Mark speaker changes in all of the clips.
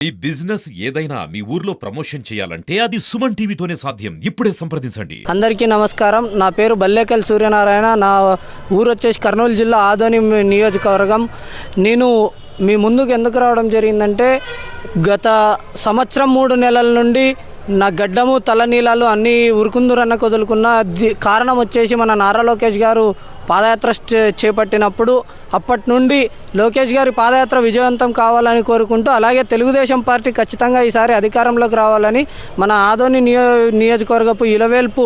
Speaker 1: ఈ బిజినెస్ ఏదైనా మీ ఊర్లో ప్రమోషన్ చేయాలంటే అది సుమన్ టీవీతోనే సాధ్యం. ఇప్పుడే సంప్రదించండి.
Speaker 2: అందరికీ నమస్కారం. నా పేరు బల్లేకల్ సూర్యనారాయణ. నా ఊరు వచ్చేసి కర్నూలు జిల్లా ఆదోని నియోజకవర్గం. నేను మీ ముందుకు ఎందుకు రావడం జరిగిందంటే గత సంవత్సరం 3 నెలల నుండి నా గడ్డము తలనీలాలు అన్నీ ఉరుకుందురన్న వదులుకున్న కారణం వచ్చేసి మన నారా లోకేష్ గారు పాదయాత్ర చేపట్టినప్పుడు అప్పటి నుండి లోకేష్ గారి పాదయాత్ర విజయవంతం కావాలని కోరుకుంటూ, అలాగే తెలుగుదేశం పార్టీ ఖచ్చితంగా ఈసారి అధికారంలోకి రావాలని మన ఆదోని నియోజకవర్గపు ఇలవేల్పు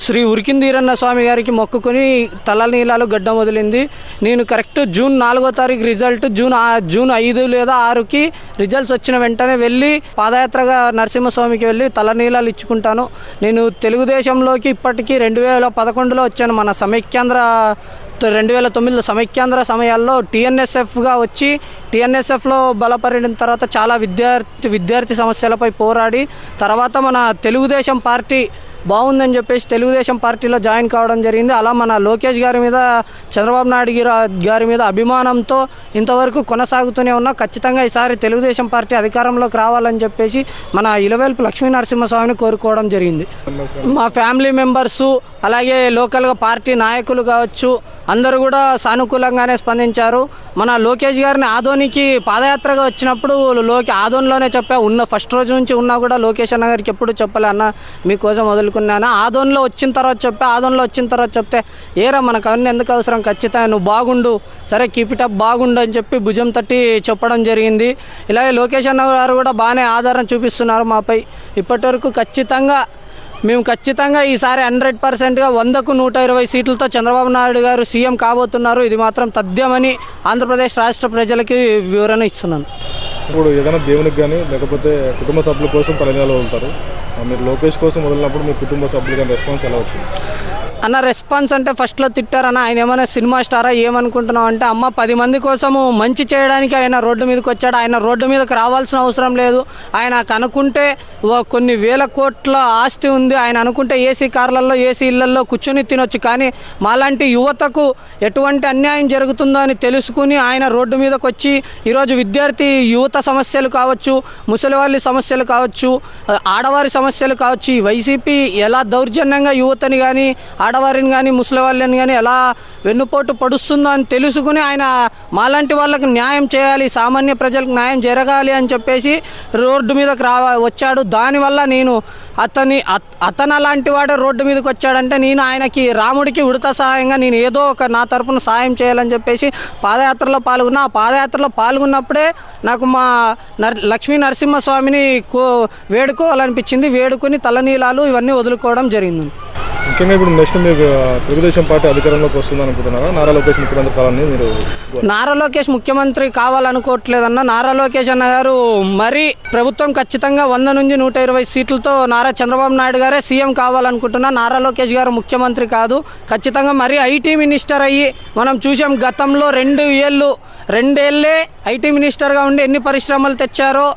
Speaker 2: శ్రీ ఉరికిందీరన్న స్వామి గారికి మొక్కుకొని తలనీలాలు గడ్డం వదిలింది. నేను కరెక్ట్ జూన్ 4వ తారీఖు రిజల్ట్ జూన్ 5 లేదా 6కి రిజల్ట్స్ వచ్చిన వెంటనే వెళ్ళి పాదయాత్రగా నరసింహస్వామికి వెళ్ళి తలనీలాలు ఇచ్చుకుంటాను. నేను తెలుగుదేశంలోకి ఇప్పటికీ 2011లో వచ్చాను. మన సమైక్యాంధ్ర 2009లో సమైక్యాంధ్ర సమయాల్లో టీఎన్ఎస్ఎఫ్గా వచ్చి టీఎన్ఎస్ఎఫ్లో బలపడిన తర్వాత చాలా విద్యార్థి సమస్యలపై పోరాడి తర్వాత మన తెలుగుదేశం పార్టీ బాగుందని చెప్పేసి తెలుగుదేశం పార్టీలో జాయిన్ కావడం జరిగింది. అలా మన లోకేష్ గారి మీద చంద్రబాబు నాయుడు గారి మీద అభిమానంతో ఇంతవరకు కొనసాగుతూనే ఉన్నా. ఖచ్చితంగా ఈసారి తెలుగుదేశం పార్టీ అధికారంలోకి రావాలని చెప్పేసి మన ఇలవేల్పు లక్ష్మీ నరసింహస్వామిని కోరుకోవడం జరిగింది. మా ఫ్యామిలీ మెంబర్సు అలాగే లోకల్గా పార్టీ నాయకులు కావచ్చు అందరూ కూడా సానుకూలంగానే స్పందించారు. మన లోకేష్ గారిని ఆదోనికి పాదయాత్రగా వచ్చినప్పుడు ఆదోన్లోనే ఫస్ట్ రోజు నుంచి ఉన్నా కూడా లోకేష్ అన్న గారికి ఎప్పుడు చెప్పలే, అన్న మీకోసం వదులుకున్నాను. ఆదోన్లో వచ్చిన తర్వాత చెప్తే ఏరా మనకు అవన్నీ ఎందుకు అవసరం, ఖచ్చితంగా నువ్వు బాగుండు, సరే కీప్ ఇట్ అప్ బాగుండు అని చెప్పి భుజం తట్టి చెప్పడం జరిగింది. ఇలాగే లోకేష్ అన్న గారు కూడా బాగానే ఆధారం చూపిస్తున్నారు మాపై. ఇప్పటి వరకు మేము ఖచ్చితంగా ఈసారి 100%గా 100కు 120 సీట్లతో చంద్రబాబు నాయుడు గారు సీఎం కాబోతున్నారు. ఇది మాత్రం తథ్యమని ఆంధ్రప్రదేశ్ రాష్ట్ర ప్రజలకి వివరణ ఇస్తున్నాను.
Speaker 3: ఇప్పుడు ఏదైనా దేవునికి కానీ లేకపోతే కుటుంబ సభ్యుల కోసం తలనీలాలు వదులుతారు. మీరు లోకేష్ కోసం వదిలినప్పుడు మీ కుటుంబ సభ్యులు కానీ రెస్పాన్స్ ఎలా వచ్చింది?
Speaker 2: అన్న రెస్పాన్స్ అంటే ఫస్ట్లో తిట్టారన్న, ఆయన ఏమైనా సినిమా స్టారా ఏమనుకుంటున్నావు అంటే, అమ్మ 10 మంది కోసము మంచి చేయడానికి ఆయన రోడ్డు మీదకి వచ్చాడు. ఆయన రోడ్డు మీదకి రావాల్సిన అవసరం లేదు. ఆయన అనుకుంటే కొన్ని వేల కోట్ల ఆస్తి ఉంది. ఆయన అనుకుంటే ఏసీ కార్లలో ఏసీ ఇళ్లలో కూర్చొని తినొచ్చు. కానీ మాలాంటి యువతకు ఎటువంటి అన్యాయం జరుగుతుందో అని తెలుసుకుని ఆయన రోడ్డు మీదకి వచ్చి ఈరోజు యువత సమస్యలు కావచ్చు, ముసలి వాళ్ళ సమస్యలు కావచ్చు, ఆడవారి సమస్యలు కావచ్చు, ఈ వైసీపీ ఎలా దౌర్జన్యంగా యువతని కానీ ఆడవారిని కానీ ముసలి వాళ్ళని కానీ ఎలా వెన్నుపోటు పడుస్తుందో అని తెలుసుకుని ఆయన మాలాంటి వాళ్ళకి న్యాయం చేయాలి, సామాన్య ప్రజలకు న్యాయం జరగాలి అని చెప్పేసి రోడ్డు మీదకి వచ్చాడు. దానివల్ల నేను అతను అలాంటి వాడే రోడ్డు మీదకి వచ్చాడంటే నేను ఆయనకి రాముడికి ఉడత సహాయంగా నేను ఏదో ఒక నా తరపున సహాయం చేయాలని చెప్పేసి పాదయాత్రలో పాల్గొన్నా. ఆ పాదయాత్రలో పాల్గొన్నప్పుడే నాకు మా లక్ష్మీ నరసింహస్వామిని వేడుకోవాలనిపించింది. వేడుకొని తలనీలాలు ఇవన్నీ వదులుకోవడం జరిగింది.
Speaker 3: ముఖ్యంగా ఇప్పుడు నెక్స్ట్ మీకు తెలుగుదేశం పార్టీ అధికారంలోకి వస్తుంది అనుకుంటున్నారా? నారా లోకేష్ ముఖ్యమంత్రి కావాలని మీరు?
Speaker 2: నారా లోకేష్ ముఖ్యమంత్రి కావాలనుకోవట్లేదన్న. నారా లోకేష్ అన్న గారు మరి ప్రభుత్వం ఖచ్చితంగా 100 నుంచి 120 సీట్లతో నారా చంద్రబాబు నాయుడు గారే సీఎం కావాలనుకుంటున్నా. నారా లోకేష్ గారు ముఖ్యమంత్రి కాదు. ఖచ్చితంగా మరి ఐటీ మినిస్టర్ అయ్యి మనం చూసాం గతంలో 2 ఏళ్ళే ఐటీ మినిస్టర్గా ఉండి ఎన్ని పరిశ్రమలు తెచ్చారో,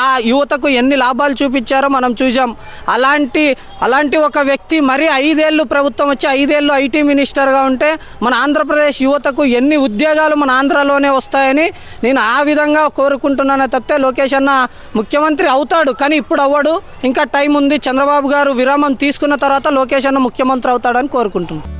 Speaker 2: ఆ యువతకు ఎన్ని లాభాలు చూపించారో మనం చూసాం. అలాంటి ఒక వ్యక్తి మరి 5 ఏళ్ళు ప్రభుత్వం వచ్చి 5 ఏళ్ళు ఐటీ మినిస్టర్గా ఉంటే మన ఆంధ్రప్రదేశ్ యువతకు ఎన్ని ఉద్యోగాలు మన ఆంధ్రలోనే వస్తాయని నేను ఆ విధంగా కోరుకుంటున్నానే తప్పితే లోకేష్ అన్న ముఖ్యమంత్రి అవుతాడు కానీ ఇప్పుడు అవ్వడు. ఇంకా టైం ఉంది. చంద్రబాబు గారు విరామం తీసుకున్న తర్వాత లోకేష్ అన్న ముఖ్యమంత్రి అవుతాడని కోరుకుంటున్నాను.